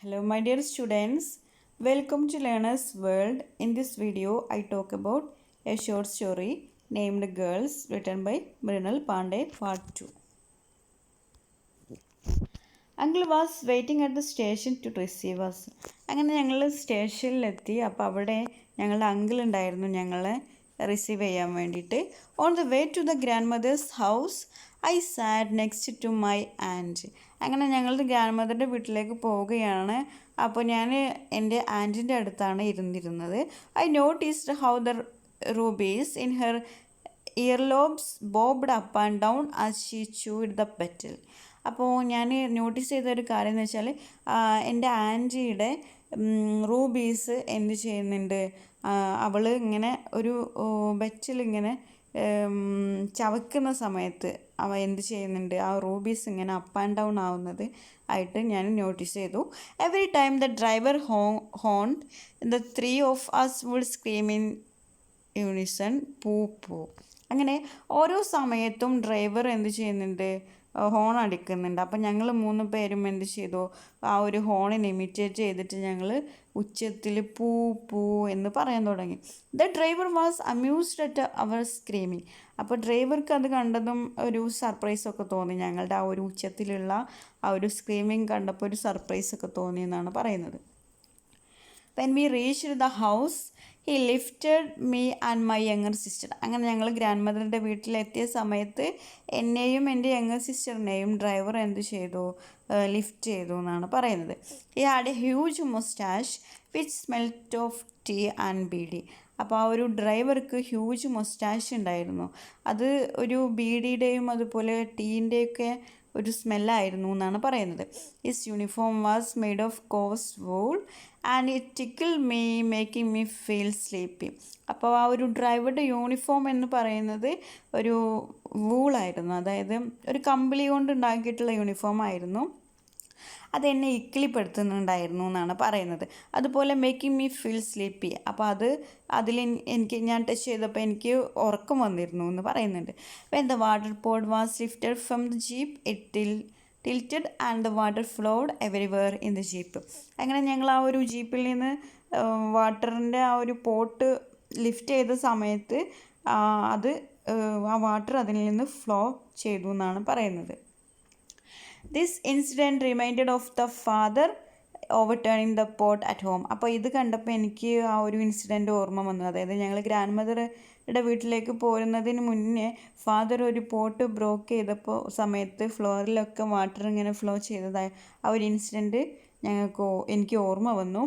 Hello my dear students, welcome to Learner's World. In this video I talk about a short story named Girls written by Mrinal Pandey part 2. Uncle was waiting at the station to receive us. അങ്ങനെ ഞങ്ങൾ സ്റ്റേഷനിലെത്തി. അപ്പോൾ അവിടെ ഞങ്ങളുടെ uncle ഉണ്ടായിരുന്നു ഞങ്ങളെ receive ചെയ്യാൻ വേണ്ടിയിട്ട്. On the way to the grandmother's house I sat next to my aunt. അങ്ങനെ ഞങ്ങളുടെ ഗ്രാൻഡ് മദറിൻ്റെ വീട്ടിലേക്ക് പോവുകയാണ്. അപ്പോൾ ഞാൻ എൻ്റെ ആൻറ്റിൻ്റെ അടുത്താണ് ഇരുന്നിരുന്നത്. I noticed how the rubies in her earlobes bobbed up and down as she chewed the petal. അപ്പോൾ ഞാൻ നോട്ടീസ് ചെയ്തൊരു കാര്യം എന്ന് വെച്ചാൽ എൻ്റെ ആൻറ്റിയുടെ റൂബീസ് എന്ത് ചെയ്യുന്നുണ്ട്, അവൾ ഇങ്ങനെ ഒരു ബെറ്റിലിങ്ങനെ ചവക്കുന്ന സമയത്ത് അവ എന്ത് ചെയ്യുന്നുണ്ട്, ആ റൂബീസ് ഇങ്ങനെ അപ്പ് ആൻഡ് ഡൗൺ ആവുന്നത് ആയിട്ട് ഞാൻ നോട്ടീസ് ചെയ്തു. Every time the driver honked the three of us would scream in unison poo poo. അങ്ങനെ ഓരോ സമയത്തും ഡ്രൈവർ എന്ത് ചെയ്യുന്നുണ്ട്, ഹോൺ അടിക്കുന്നുണ്ട്. അപ്പം ഞങ്ങൾ 3 പേരും എന്ത് ചെയ്തു, ആ ഒരു ഹോണിനെ ഇമിറ്റേറ്റ് ചെയ്തിട്ട് ഞങ്ങൾ ഉച്ചത്തിൽ പൂ പൂ എന്ന് പറയാൻ തുടങ്ങി. The driver was amused at our screaming. അപ്പോൾ ഡ്രൈവർക്ക് അത് കണ്ടതും ഒരു സർപ്രൈസൊക്കെ തോന്നി. ഞങ്ങളുടെ ആ ഒരു ഉച്ചത്തിലുള്ള ആ ഒരു സ്ക്രീമിങ് കണ്ടപ്പോൾ ഒരു സർപ്രൈസൊക്കെ തോന്നി എന്നാണ് പറയുന്നത്. When we reached the house he lifted me and my younger sister. അങ്ങനെ ഞങ്ങൾ ഗ്രാൻഡ് മദറിൻ്റെ വീട്ടിലെത്തിയ സമയത്ത് എന്നെയും എൻ്റെ യങ്ങർ സിസ്റ്ററിനെയും ഡ്രൈവർ എന്ത് ചെയ്തു, ലിഫ്റ്റ് ചെയ്തു എന്നാണ് പറയുന്നത്. He had a huge moustache which smelt of tea and beedi. അപ്പോൾ ആ ഒരു ഡ്രൈവർക്ക് ഹ്യൂജ് മൊസ്റ്റാഷ് ഉണ്ടായിരുന്നു. അത് ഒരു ബീഡിയുടെയും അതുപോലെ ടീൻ്റെയൊക്കെ ഒരു സ്മെല്ലായിരുന്നു എന്നാണ് പറയുന്നത്. His uniform was made of coarse wool and it tickle me making me feel sleepy. അപ്പോൾ ആ ഒരു ഡ്രൈവറുടെ യൂണിഫോം എന്ന് പറയുന്നത് ഒരു വൂളായിരുന്നു, അതായത് ഒരു കമ്പിളി കൊണ്ട് ഉണ്ടാക്കിയിട്ടുള്ള യൂണിഫോം ആയിരുന്നു. അതെന്നെ ഇക്കിളിപ്പെടുത്തുന്നുണ്ടായിരുന്നു എന്നാണ് പറയുന്നത്. അതുപോലെ മേക്കിംഗ് മീ ഫീൽ സ്ലീപ്പി. അപ്പോൾ അതിൽ ഞാൻ ടച്ച് ചെയ്തപ്പോൾ എനിക്ക് ഉറക്കം വന്നിരുന്നു എന്ന് പറയുന്നുണ്ട്. When the water pot was lifted from the jeep it tilted and the water flowed everywhere in the jeep. അങ്ങനെ ഞങ്ങൾ ആ ഒരു ജീപ്പിൽ നിന്ന് വാട്ടറിൻ്റെ ആ ഒരു പോട്ട് ലിഫ്റ്റ് ചെയ്ത സമയത്ത് ആ വാട്ടർ അതിൽ നിന്ന് ഫ്ലോ ചെയ്തു എന്നാണ് പറയുന്നത്. This incident reminded of the father overturning the pot at home. അപ്പോൾ ഇത് കണ്ടപ്പോൾ എനിക്ക് ആ ഒരു ഇൻസിഡൻറ്റ് ഓർമ്മ വന്നു. അതായത് ഞങ്ങൾ ഗ്രാൻഡ് മദറുടെ വീട്ടിലേക്ക് പോരുന്നതിന് മുന്നേ ഫാദർ ഒരു പോട്ട് ബ്രോക്ക് ചെയ്തപ്പോൾ സമയത്ത് ഫ്ലോറിലൊക്കെ വാട്ടർ ഇങ്ങനെ ഫ്ലോ ചെയ്തതായ ആ ഒരു ഇൻസിഡൻറ്റ് എനിക്ക് ഓർമ്മ വന്നു.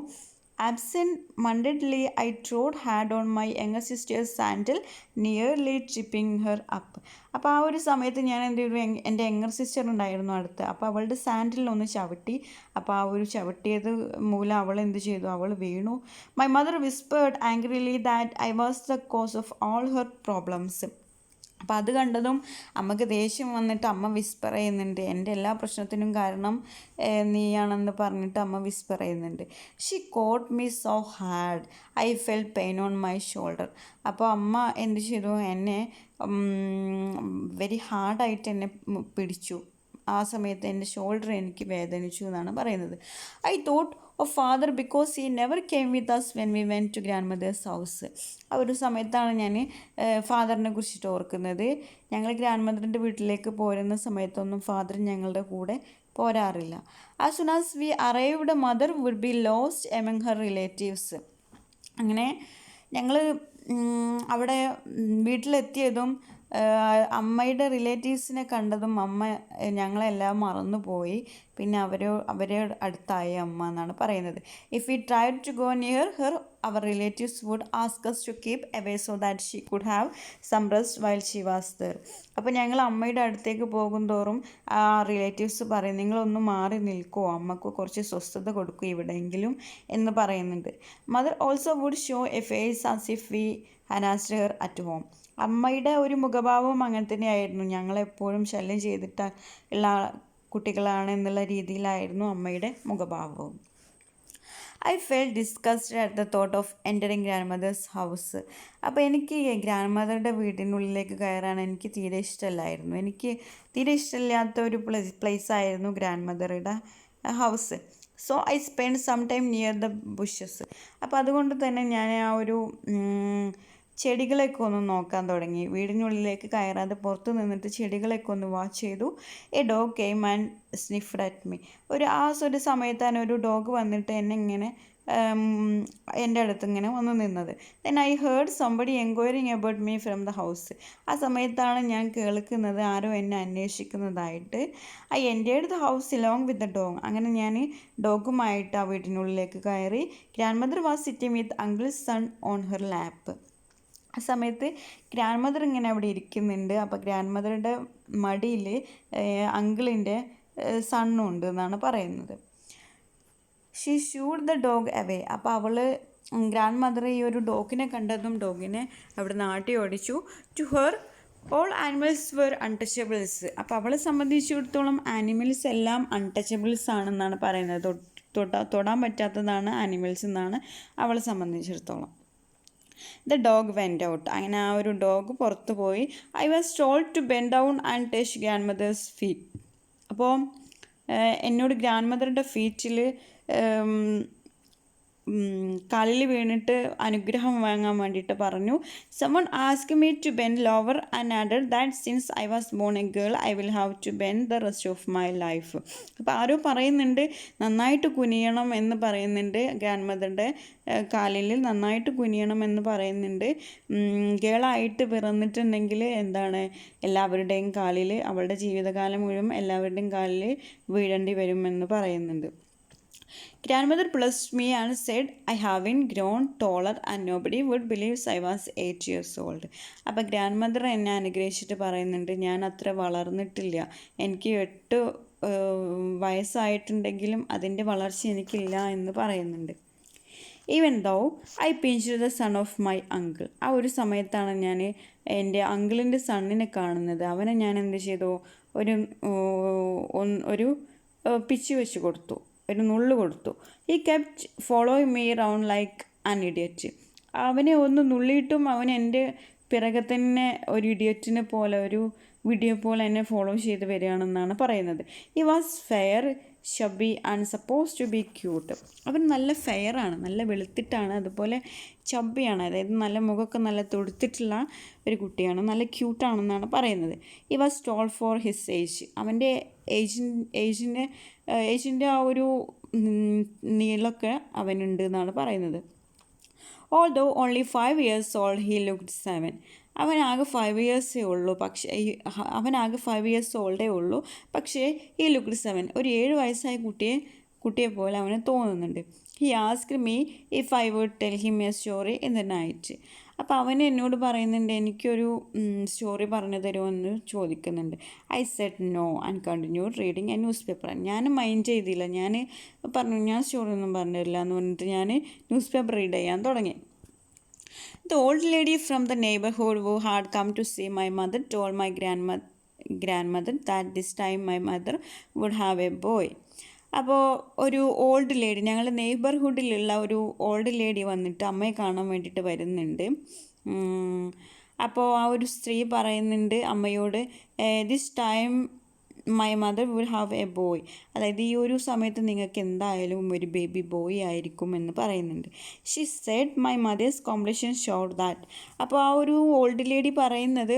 Absent-mindedly, I trod hard on my younger sister's sandal, nearly tripping her up. അപ്പോൾ ആ ഒരു സമയത്ത് ഞാൻ എന്ത് ചെയ്തു, എൻ്റെ യങ്ങർ സിസ്റ്റർ ഉണ്ടായിരുന്നു അടുത്ത്. അപ്പോൾ അവളുടെ സാൻഡിലൊന്ന് ചവിട്ടി. അപ്പോൾ ആ ഒരു ചവിട്ടിയത് മൂലം അവൾ എന്ത് ചെയ്തു, അവൾ വീണു. My mother whispered angrily that I was the cause of all her problems. അപ്പോൾ അത് കണ്ടതും അമ്മക്ക് ദേഷ്യം വന്നിട്ട് അമ്മ വിസ്പർ ചെയ്യുന്നുണ്ട്, എൻ്റെ എല്ലാ പ്രശ്നത്തിനും കാരണം നീയാണെന്ന് പറഞ്ഞിട്ട് അമ്മ വിസ്പർ ചെയ്യുന്നുണ്ട്. She caught me so hard I fell pain on my shoulder. അപ്പോൾ അമ്മ എന്ത് ചെയ്തു, എന്നെ വെരി ഹാർഡായിട്ട് എന്നെ പിടിച്ചു. ആ സമയത്ത് എൻ്റെ ഷോൾഡർ എനിക്ക് വേദനിച്ചു എന്നാണ് പറയുന്നത്. I thought of father because he never came with us when we went to grandmother's house. ആ ഒരു സമയത്താണ് ഞാൻ ഫാദറിനെ കുറിച്ചിട്ട് ഓർക്കുന്നത്. ഞങ്ങൾ ഗ്രാൻഡ് മദറിൻ്റെ വീട്ടിലേക്ക് പോരുന്ന സമയത്തൊന്നും ഫാദർ ഞങ്ങളുടെ കൂടെ പോരാറില്ല. As soon as we arrived mother would be lost among her relatives. അങ്ങനെ ഞങ്ങൾ അവിടെ വീട്ടിലെത്തിയതും അമ്മയുടെ റിലേറ്റീവ്സിനെ കണ്ടതും അമ്മ ഞങ്ങളെല്ലാം മറന്നുപോയി. പിന്നെ അവരെ അടുത്തായി അമ്മ എന്നാണ് പറയുന്നത്. If we tried to go near her our relatives would ask us to keep away so that she could have some rest while she was there. അപ്പോൾ ഞങ്ങൾ അമ്മയുടെ അടുത്തേക്ക് പോകും തോറും ആ റിലേറ്റീവ്സ് പറയും, നിങ്ങളൊന്ന് മാറി നിൽക്കുമോ, അമ്മക്ക് കുറച്ച് സ്വസ്ഥത കൊടുക്കും ഇവിടെയെങ്കിലും എന്ന് പറയുന്നുണ്ട്. Mother also would show a face as if we harassed her at home. അമ്മയുടെ ഒരു മുഖഭാവവും അങ്ങനെ തന്നെയായിരുന്നു. ഞങ്ങളെപ്പോഴും ശല്യം ചെയ്തിട്ട് ഉള്ള കുട്ടികളാണ് എന്നുള്ള രീതിയിലായിരുന്നു അമ്മയുടെ മുഖഭാവവും. I felt disgusted at the thought of entering grandmother's house. അപ്പോൾ എനിക്ക് ഗ്രാൻഡ് മദറുടെ വീടിനുള്ളിലേക്ക് കയറാൻ എനിക്ക് തീരെ ഇഷ്ടമല്ലായിരുന്നു. എനിക്ക് തീരെ ഇഷ്ടമില്ലാത്ത ഒരു പ്ലേസായിരുന്നു ഗ്രാൻഡ് മദറുടെ house. So I spend some time near the bushes. അപ്പോൾ അതുകൊണ്ട് തന്നെ ഞാൻ ആ ഒരു ചെടികളൊക്കെ ഒന്ന് നോക്കാൻ തുടങ്ങി. വീടിനുള്ളിലേക്ക് കയറാതെ പുറത്ത് നിന്നിട്ട് ചെടികളൊക്കെ ഒന്ന് വാച്ച് ചെയ്തു. A dog came and sniffed at me. ഒരു സമയത്താണ് ഒരു ഡോഗ് വന്നിട്ട് എന്നെ ഇങ്ങനെ എൻ്റെ അടുത്ത് ഇങ്ങനെ വന്ന് നിന്നത്. Then I heard somebody enquiring about me from the house. ആ സമയത്താണ് ഞാൻ കേൾക്കുന്നത് ആരോ എന്നെ അന്വേഷിക്കുന്നതായിട്ട്. I entered the house along with the dog. അങ്ങനെ ഞാൻ ഡോഗുമായിട്ട് ആ വീട്ടിനുള്ളിലേക്ക് കയറി. Grandmother was sitting with uncle's son on her lap. ആ സമയത്ത് ഗ്രാൻഡ് മദർ ഇങ്ങനെ അവിടെ ഇരിക്കുന്നുണ്ട്. അപ്പോൾ ഗ്രാൻഡ് മദറുടെ മടിയിൽ അങ്കിളിൻ്റെ സണ്ണും ഉണ്ട് എന്നാണ് പറയുന്നത്. She shooed the dog away. അപ്പോൾ അവൾ ഗ്രാൻഡ് മദർ ഈ ഒരു ഡോഗിനെ കണ്ടതും ഡോഗിനെ അവിടെ നാട്ടി ഓടിച്ചു. To her all animals were untouchables. അപ്പോൾ അവളെ സംബന്ധിച്ചിടത്തോളം ആനിമൽസ് എല്ലാം അൺടച്ചബിൾസ് ആണെന്നാണ് പറയുന്നത്. തൊടാൻ പറ്റാത്തതാണ് ആനിമൽസ് എന്നാണ് അവളെ സംബന്ധിച്ചിടത്തോളം. The dog went out. അങ്ങനെ ആ ഒരു ഡോഗ് പുറത്തു പോയി. I was told to bend down and touch grandmother's feet. അപ്പോൾ എന്നോട് ഗ്രാൻഡ് മദറുടെ ഫീറ്റിൽ കാലിൽ വീണിട്ട് അനുഗ്രഹം വാങ്ങാൻ വേണ്ടിയിട്ട് പറഞ്ഞു. Someone ask me to bend lower and added that since I was born a girl I will have to bend the rest of my life. അപ്പോൾ ആരോ പറയുന്നുണ്ട് നന്നായിട്ട് കുനിയണം എന്ന് പറയുന്നുണ്ട്. ഗ്രാൻഡ് മദറുടെ കാലിൽ നന്നായിട്ട് കുനിയണം എന്ന് പറയുന്നുണ്ട്. ഗേളായിട്ട് പിറന്നിട്ടുണ്ടെങ്കിൽ എന്താണ് എല്ലാവരുടെയും കാലിൽ അവളുടെ ജീവിതകാലം മുഴുവൻ എല്ലാവരുടെയും കാലിൽ വീഴേണ്ടി വരുമെന്ന് പറയുന്നുണ്ട്. Grandmother blessed me and said I haven't grown taller and nobody would believe I was 8 years old. അപ്പോൾ ഗ്രാൻഡ് മദർ എന്നെ അനുഗ്രഹിച്ചിട്ട് പറയുന്നുണ്ട് ഞാൻ അത്ര വളർന്നിട്ടില്ല, എനിക്ക് 8 വയസ്സായിട്ടുണ്ടെങ്കിലും അതിൻ്റെ വളർച്ച എനിക്കില്ല എന്ന് പറയുന്നുണ്ട്. Even though I pinch the son of my uncle. ആ ഒരു സമയത്താണ് ഞാൻ എൻ്റെ അങ്കിളിൻ്റെ സണ്ണിനെ കാണുന്നത്. അവനെ ഞാൻ എന്ത് ചെയ്തു, ഒരു പിച്ച് വെച്ച് കൊടുത്തു, ഒരു നുള്ളു കൊടുത്തു. ഈ kept following me round like an idiot. അവനെ ഒന്ന് നുള്ളിയിട്ടും അവൻ എൻ്റെ പിറകെ തന്നെ ഒരു ഇഡിയറ്റിനെ പോലെ, ഒരു വീഡിയോ പോലെ എന്നെ ഫോളോ ചെയ്ത് വരികയാണെന്നാണ് പറയുന്നത്. He was fair chubby and suppose to be cute. അവൻ നല്ല ഫെയറാണ്, നല്ല വെളുത്തിട്ടാണ്, അതുപോലെ ചബ്ബിയാണ്, അതായത് നല്ല മുഖമൊക്കെ നല്ല തൊടുത്തിട്ടുള്ള ഒരു കുട്ടിയാണ്, നല്ല ക്യൂട്ടാണെന്നാണ് പറയുന്നത്. He was tall for his age. അവൻ്റെ ഏജിൻ്റെ ആ ഒരു നീളമൊക്കെ അവനുണ്ട് എന്നാണ് പറയുന്നത്. Although only 5 years old he looked 7. അവനാകെ 5 yearsേ ഉള്ളൂ, അവനാകെ 5 years ഓൾഡേ ഉള്ളൂ, പക്ഷേ ഈ ലുക്ക്ഡ് 7, ഒരു 7 വയസ്സായ കുട്ടിയെ പോലെ അവന് തോന്നുന്നുണ്ട്. He asked me if I would tell him a story in the night. അപ്പോൾ അവൻ എന്നോട് പറയുന്നുണ്ട് എനിക്കൊരു സ്റ്റോറി പറഞ്ഞു തരുമെന്ന് ചോദിക്കുന്നുണ്ട്. I said no and continued reading a newspaper. ഞാൻ മൈൻഡ് ചെയ്തില്ല, ഞാൻ പറഞ്ഞു ഞാൻ സ്റ്റോറി ഒന്നും പറഞ്ഞില്ല എന്ന് പറഞ്ഞിട്ട് ഞാൻ ന്യൂസ് പേപ്പർ റീഡ് ചെയ്യാൻ തുടങ്ങി. The old lady from the neighborhood who had come to see my mother told my grandmother that this time my mother would have a boy. അപ്പോൾ ഒരു ഓൾഡ് ലേഡി, ഞങ്ങളുടെ നെയ്ബർഹുഡിലുള്ള ഒരു ഓൾഡ് ലേഡി വന്നിട്ട് അമ്മയെ കാണാൻ വേണ്ടിയിട്ട് വരുന്നുണ്ട്. അപ്പോൾ ആ ഒരു സ്ത്രീ പറയുന്നുണ്ട് അമ്മയോട്, this time my mother will have A boy. അതായത് ഈ ഒരു സമയത്ത് നിങ്ങൾക്ക് എന്തായാലും ഒരു ബേബി ബോയ് ആയിരിക്കും എന്ന് പറയുന്നുണ്ട്. She said my mother's complexion showed that. അപ്പോൾ ആ ഒരു ഓൾഡ് ലേഡി പറയുന്നത്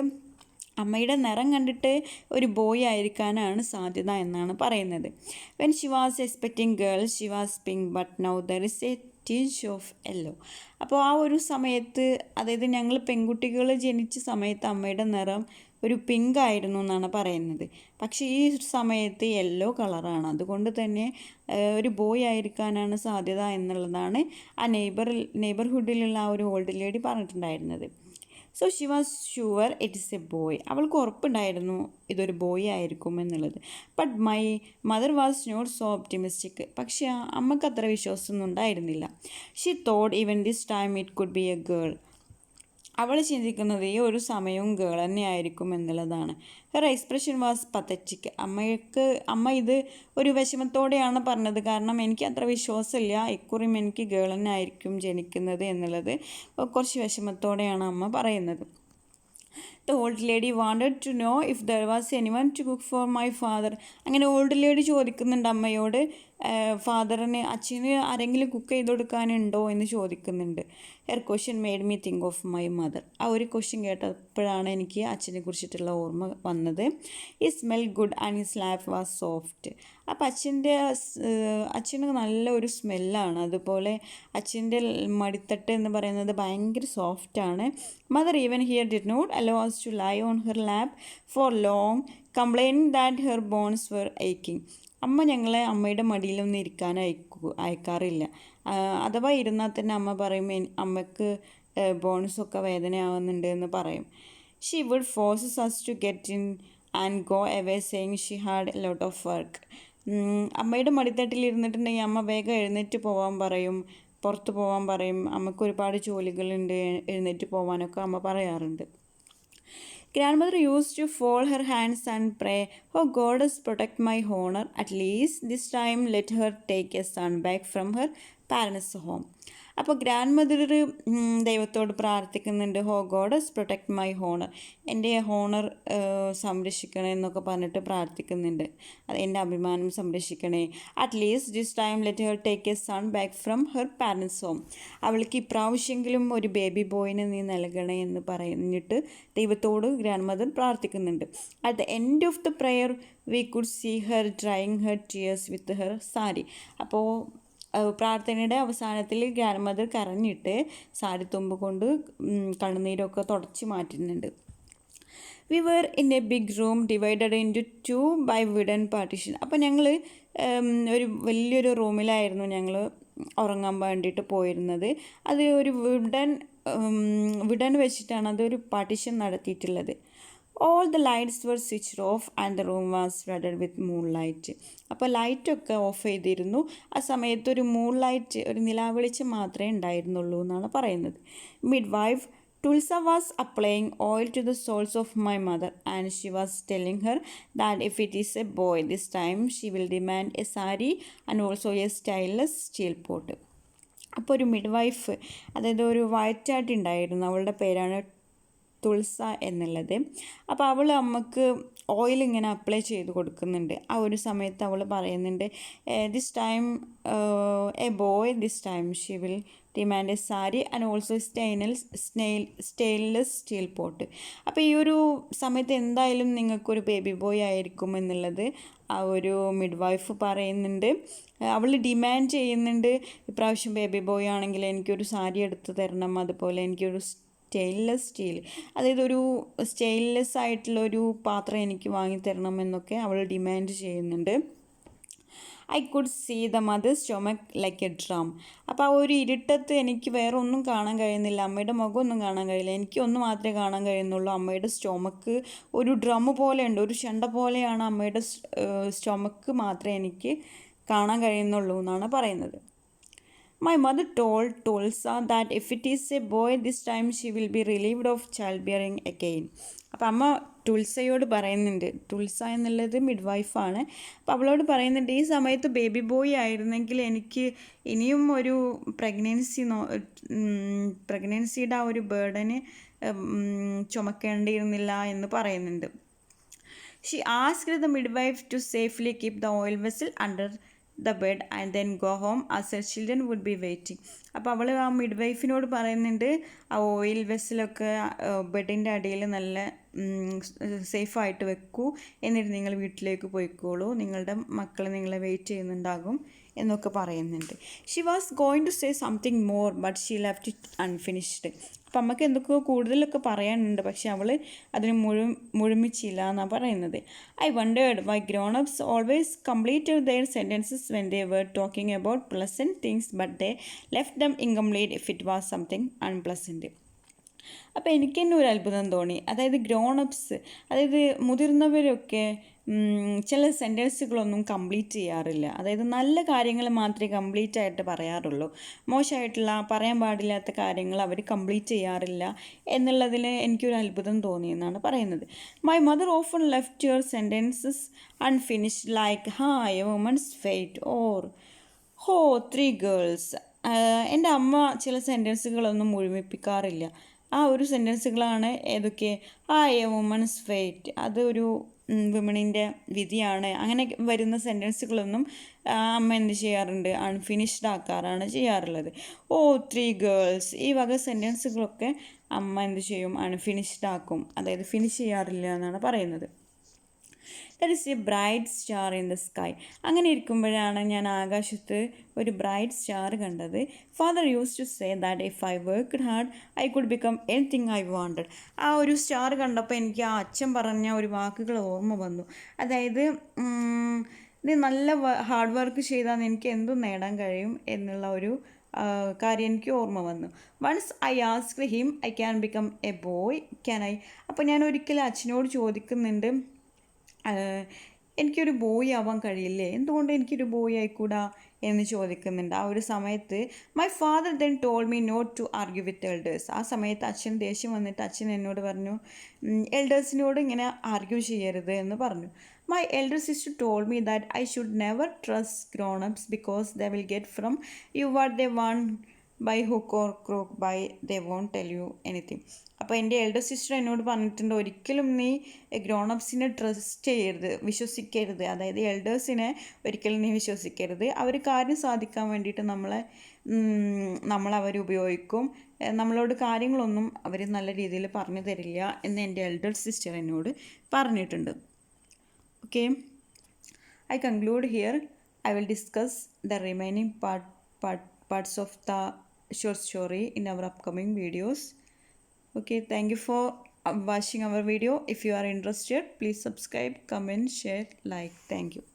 അമ്മയുടെ നിറം കണ്ടിട്ട് ഒരു ബോയ് ആയിരിക്കാനാണ് സാധ്യത എന്നാണ് പറയുന്നത്. When she was expecting girl she was pink but now there is a tinge of yellow. അപ്പോൾ ആ ഒരു സമയത്ത്, അതായത് ഞങ്ങൾ പെൺകുട്ടികൾ ജനിച്ച സമയത്ത് അമ്മയുടെ നിറം ഒരു പിങ്ക് ആയിരുന്നു എന്നാണ് പറയുന്നത്. പക്ഷേ ഈ സമയത്ത് യെല്ലോ കളറാണ്, അതുകൊണ്ട് തന്നെ ഒരു ബോയ് ആയിരിക്കാനാണ് സാധ്യത എന്നുള്ളതാണ് ആ നെയ്ബർഹുഡിലുള്ള ആ ഒരു ഓൾഡ് ലേഡി പറഞ്ഞിട്ടുണ്ടായിരുന്നത്. So she was sure it is a boy. അവൾക്ക് ഉറപ്പുണ്ടായിരുന്നു ഇതൊരു ബോയ് ആയിരിക്കും എന്നുള്ളത്. But my mother was not so optimistic. പക്ഷേ അമ്മക്ക് അത്ര വിശ്വാസമൊന്നും ഉണ്ടായിരുന്നില്ല. She thought even this time it could be a girl. അവൾ ചിന്തിക്കുന്നത് ഈ ഒരു സമയവും ഗേൾ തന്നെ ആയിരിക്കും എന്നുള്ളതാണ്. Her expression was pathetic. അമ്മ ഇത് ഒരു വിഷമത്തോടെയാണ് പറഞ്ഞത്, കാരണം എനിക്ക് അത്ര വിശ്വാസമില്ല ഇക്കുറിയും എനിക്ക് ഗേൾ തന്നെ ആയിരിക്കും ജനിക്കുന്നത് എന്നുള്ളത് കുറച്ച് വിഷമത്തോടെയാണ് അമ്മ പറയുന്നത്. The old lady wanted to know if there was anyone to cook for my father. അങ്ങനെ ഓൾഡ് ലേഡി ചോദിക്കുന്നുണ്ട് അമ്മയോട്, അച്ഛന് ആരെങ്കിലും കുക്ക് ചെയ്ത് കൊടുക്കാനുണ്ടോ എന്ന് ചോദിക്കുന്നുണ്ട്. Her question made me think of my mother. ആ ഒരു ക്വസ്റ്റ്യൻ കേട്ടപ്പോഴാണ് എനിക്ക് അച്ഛനെ കുറിച്ചിട്ടുള്ള ഓർമ്മ വന്നത്. ഈ smell good and his laugh was soft. അപ്പം അച്ഛന് നല്ല ഒരു സ്മെല്ലാണ്. അതുപോലെ അച്ഛൻ്റെ മടിത്തട്ട് എന്ന് പറയുന്നത് ഭയങ്കര സോഫ്റ്റാണ്. Mother even here did not allow us to lie on her lap for long, complaining that her bones were ഏക്കിങ്. അമ്മ ഞങ്ങളെ അമ്മയുടെ മടിയിലൊന്നും ഇരിക്കാൻ അയക്കാറില്ല. അഥവാ ഇരുന്നാൽ തന്നെ അമ്മ പറയും അമ്മയ്ക്ക് ബോൺസൊക്കെ വേദനയാവുന്നുണ്ട് എന്ന് പറയും. She would forces us to get in and go away saying she had a lot of work. അമ്മയുടെ മടിത്തട്ടിൽ ഇരുന്നിട്ടുണ്ടെങ്കിൽ അമ്മ വേഗം എഴുന്നേറ്റ് പോകാൻ പറയും, പുറത്ത് പോകാൻ പറയും. അമ്മയ്ക്ക് ഒരുപാട് ജോലികളുണ്ട്, എഴുന്നേറ്റ് പോകാനൊക്കെ അമ്മ പറയാറുണ്ട്. Grandmother used to fold her hands and pray, "Oh goddess, protect my honor. At least this time let her take a son back from her parents' home." അപ്പോൾ ഗ്രാൻഡ് മദർ ദൈവത്തോട് പ്രാർത്ഥിക്കുന്നുണ്ട്, "oh goddess protect my honour." എൻ്റെ honour സംരക്ഷിക്കണേ എന്നൊക്കെ പറഞ്ഞിട്ട് പ്രാർത്ഥിക്കുന്നുണ്ട്. അത് എൻ്റെ അഭിമാനം സംരക്ഷിക്കണേ. At least this time let her take a son back from her parents' home. അവൾക്ക് ഇപ്രാവശ്യമെങ്കിലും ഒരു ബേബി ബോയിനെ നീ നൽകണേ എന്ന് പറഞ്ഞിട്ട് ദൈവത്തോട് ഗ്രാൻഡ് മദർ പ്രാർത്ഥിക്കുന്നുണ്ട്. At the end of the prayer we could see her drying her tears with her sari. അപ്പോൾ പ്രാർത്ഥനയുടെ അവസാനത്തിൽ ഗ്രാൻഡ് മദർ കരഞ്ഞിട്ട് സാരിത്തുമ്പ് കൊണ്ട് കണ്ണുനീരൊക്കെ തുടച്ച് മാറ്റുന്നുണ്ട്. We were in a big room divided into 2 by wooden partition. അപ്പോൾ ഞങ്ങൾ ഒരു വലിയൊരു റൂമിലായിരുന്നു ഞങ്ങൾ ഉറങ്ങാൻ വേണ്ടിയിട്ട് പോയിരുന്നത്. അത് ഒരു വുഡൻ വെച്ചിട്ടാണ് അതൊരു പാർട്ടീഷൻ നടത്തിയിട്ടുള്ളത്. All the lights were switched off and the room was flooded with moonlight. അപ്പോൾ ലൈറ്റൊക്കെ ഓഫ് ചെയ്തിരുന്നു. ആ സമയത്ത് ഒരു മൂൺ ലൈറ്റ്, ഒരു നിലാവെളിച്ചം മാത്രമേ ഉണ്ടായിരുന്നുള്ളൂ എന്നാണ് പറയുന്നത്. Mid wife Tulsa was applying oil to the soles of my mother, and she was telling her that if it is a boy this time she will demand a sari and also a styleless steel pot. അപ്പോൾ ഒരു mid wife, അതായത് ഒരു വയറ്റാട്ടി ഉണ്ടായിരുന്നു, അവളുടെ പേരാണ് Tulsa എന്നുള്ളത്. അപ്പോൾ അവൾ അമ്മക്ക് ഓയിൽ ഇങ്ങനെ അപ്ലൈ ചെയ്ത് കൊടുക്കുന്നുണ്ട്. ആ ഒരു സമയത്ത് അവൾ പറയുന്നുണ്ട്, this time A boy this time she will demand A sari and also stainless steel pot. അപ്പോൾ ഈ ഒരു സമയത്ത് എന്തായാലും നിങ്ങൾക്കൊരു ബേബി ബോയ് ആയിരിക്കും എന്നുള്ളത് ആ ഒരു മിഡ് വൈഫ് പറയുന്നുണ്ട്. അവൾ ഡിമാൻഡ് ചെയ്യുന്നുണ്ട്, ഇപ്രാവശ്യം ബേബി ബോയ് ആണെങ്കിൽ എനിക്കൊരു സാരി എടുത്ത് തരണം, അതുപോലെ എനിക്കൊരു സ്റ്റെയിൻലെസ് സ്റ്റീൽ, അതായത് ഒരു സ്റ്റെയിൻലെസ് ആയിട്ടുള്ളൊരു പാത്രം എനിക്ക് വാങ്ങിത്തരണം എന്നൊക്കെ അവൾ ഡിമാൻഡ് ചെയ്യുന്നുണ്ട്. I could see the mother's stomach like a drum. അപ്പോൾ ആ ഒരു ഇരുട്ടത്ത് എനിക്ക് വേറെ ഒന്നും കാണാൻ കഴിയുന്നില്ല, അമ്മയുടെ മുഖമൊന്നും കാണാൻ കഴിയില്ല. എനിക്ക് ഒന്ന് മാത്രമേ കാണാൻ കഴിയുന്നുള്ളൂ, അമ്മയുടെ സ്റ്റൊമക്ക് ഒരു ഡ്രം പോലെയുണ്ട്, ഒരു ചെണ്ട പോലെയാണ് അമ്മയുടെ സ്റ്റൊമക്ക് മാത്രമേ എനിക്ക് കാണാൻ കഴിയുന്നുള്ളൂ എന്നാണ് പറയുന്നത്. My mother told Tulsa that if it is a boy this time she will be relieved of childbearing again. അപ്പോൾ അമ്മ ടുൾസയോട് പറയുന്നുണ്ട്, ടുൾസ എന്നുള്ളത് മിഡ് വൈഫാണ്. അപ്പോൾ അവളോട് പറയുന്നുണ്ട്, ഈ സമയത്ത് ബേബി ബോയ് ആയിരുന്നെങ്കിൽ എനിക്ക് ഇനിയും ഒരു പ്രഗ്നൻസിയുടെ ആ ഒരു ബേർഡന് ചുമക്കേണ്ടിയിരുന്നില്ല എന്ന് പറയുന്നുണ്ട്. She asked the midwife to safely keep the oil vessel under the bed and then go home as her children would be waiting. അപ്പോൾ അവൾ ആ മിഡ് വൈഫിനോട് പറയുന്നുണ്ട്, ആ ഓയിൽ വെസലൊക്കെ ബെഡിൻ്റെ അടിയിൽ നല്ല സേഫായിട്ട് വെക്കൂ, എന്നിട്ട് നിങ്ങൾ വീട്ടിലേക്ക് പോയിക്കോളൂ, നിങ്ങളുടെ മക്കൾ നിങ്ങളെ വെയിറ്റ് ചെയ്യുന്നുണ്ടാകും എന്നൊക്കെ പറയുന്നുണ്ട്. She was going to say something more but she left it unfinished. അപ്പം അമ്മയ്ക്ക് എന്തൊക്കെയോ കൂടുതലൊക്കെ പറയാനുണ്ട്, പക്ഷെ അവൾ അതിന് മുഴുമിച്ചില്ല എന്നാണ് പറയുന്നത്. I wondered why grown ups always completed their sentences when they were talking about pleasant things but they left them incomplete if it was something unpleasant. അപ്പോൾ എനിക്ക് തന്നെ ഒരു അത്ഭുതം തോന്നി. അതായത് ഗ്രോണപ്സ്, അതായത് മുതിർന്നവരൊക്കെ ചില സെൻറ്റൻസുകളൊന്നും കംപ്ലീറ്റ് ചെയ്യാറില്ല. അതായത് നല്ല കാര്യങ്ങൾ മാത്രമേ കംപ്ലീറ്റ് ആയിട്ട് പറയാറുള്ളൂ, മോശമായിട്ടുള്ള പറയാൻ പാടില്ലാത്ത കാര്യങ്ങൾ അവർ കംപ്ലീറ്റ് ചെയ്യാറില്ല എന്നുള്ളതിന് എനിക്കൊരു അത്ഭുതം തോന്നി എന്നാണ് പറയുന്നത്. My mother often left your sentences unfinished like a woman's fate or 3 girls. എൻ്റെ അമ്മ ചില സെൻറ്റൻസുകളൊന്നും മുഴുമിപ്പിക്കാറില്ല, ആ ഒരു സെൻറ്റൻസുകളാണ് ഏതൊക്കെ? എ വുമൺസ് ഫേറ്റ്, അതൊരു വിമണിൻ്റെ വിധിയാണ്. അങ്ങനെ വരുന്ന സെൻറ്റൻസുകളൊന്നും അമ്മ എന്ത് ചെയ്യാറുണ്ട്? അൺഫിനിഷ്ഡ് ആക്കാറാണ് ചെയ്യാറുള്ളത്. 3 ഗേൾസ്, ഈ വക സെൻറ്റൻസുകളൊക്കെ അമ്മ എന്ത് ചെയ്യും? അൺഫിനിഷ്ഡ് ആക്കും, അതായത് ഫിനിഷ് ചെയ്യാറില്ല എന്നാണ് പറയുന്നത്. There is a bright star in the sky. അങ്ങനെ ഇരിക്കുമ്പോഴാണ് ഞാൻ ആകാശത്ത് ഒരു ബ്രൈറ്റ് സ്റ്റാർ കണ്ടത്. Father use to say that if I worked hard I could become anything I wanted. ആ ഒരു സ്റ്റാർ കണ്ടപ്പോൾ എനിക്ക് ആ അച്ഛൻ പറഞ്ഞ ഒരു വാക്കുകൾ ഓർമ്മ വന്നു. അതായത് ഇത് നല്ല ഹാർഡ് വർക്ക് ചെയ്താൽ എനിക്ക് എന്തും നേടാൻ കഴിയും എന്നുള്ള ഒരു കാര്യം എനിക്ക് ഓർമ്മ വന്നു. Once I asked him I can become a boy can I. അപ്പോൾ ഞാൻ ഒരിക്കലും അച്ഛനോട് ചോദിക്കുന്നുണ്ട്, എനിക്കൊരു ബോയ് ആവാൻ കഴിയില്ലേ, എന്തുകൊണ്ട് എനിക്കൊരു ബോയ് ആയിക്കൂടാ എന്ന് ചോദിക്കുന്നുണ്ട്. ആ ഒരു സമയത്ത് my father then told me not to argue with elders. ആ സമയത്ത് അച്ഛൻ ദേഷ്യം വന്നിട്ട് അച്ഛൻ എന്നോട് പറഞ്ഞു, എൽഡേഴ്സിനോട് ഇങ്ങനെ ആർഗ്യൂ ചെയ്യരുത് എന്ന് പറഞ്ഞു. My elder sister told me that I should never trust grown ups because they will get from you what they want by hook or crook by they won't tell you anything. അപ്പോൾ എൻ്റെ elder sister എന്നോട് പറഞ്ഞിട്ടുണ്ട്, ഒരിക്കലും നീ ഗ്രോണപ്സിനെ trust ചെയ്യരുത്, വിശ്വസിക്കരുത്. അതായത് എൽഡേഴ്സിനെ ഒരിക്കലും നീ വിശ്വസിക്കരുത്. അവർ കാര്യം സാധിക്കാൻ വേണ്ടിയിട്ട് നമ്മളവർ ഉപയോഗിക്കും. നമ്മളോട് കാര്യങ്ങളൊന്നും അവർ നല്ല രീതിയിൽ പറഞ്ഞു തരില്ല എന്ന് എൻ്റെ എൽഡർ സിസ്റ്റർ എന്നോട് പറഞ്ഞിട്ടുണ്ട്. Okay, I conclude here. I will discuss the remaining parts of the short story in our upcoming videos. Okay, thank you for watching our video. If you are interested, please subscribe, comment, share, like. Thank you.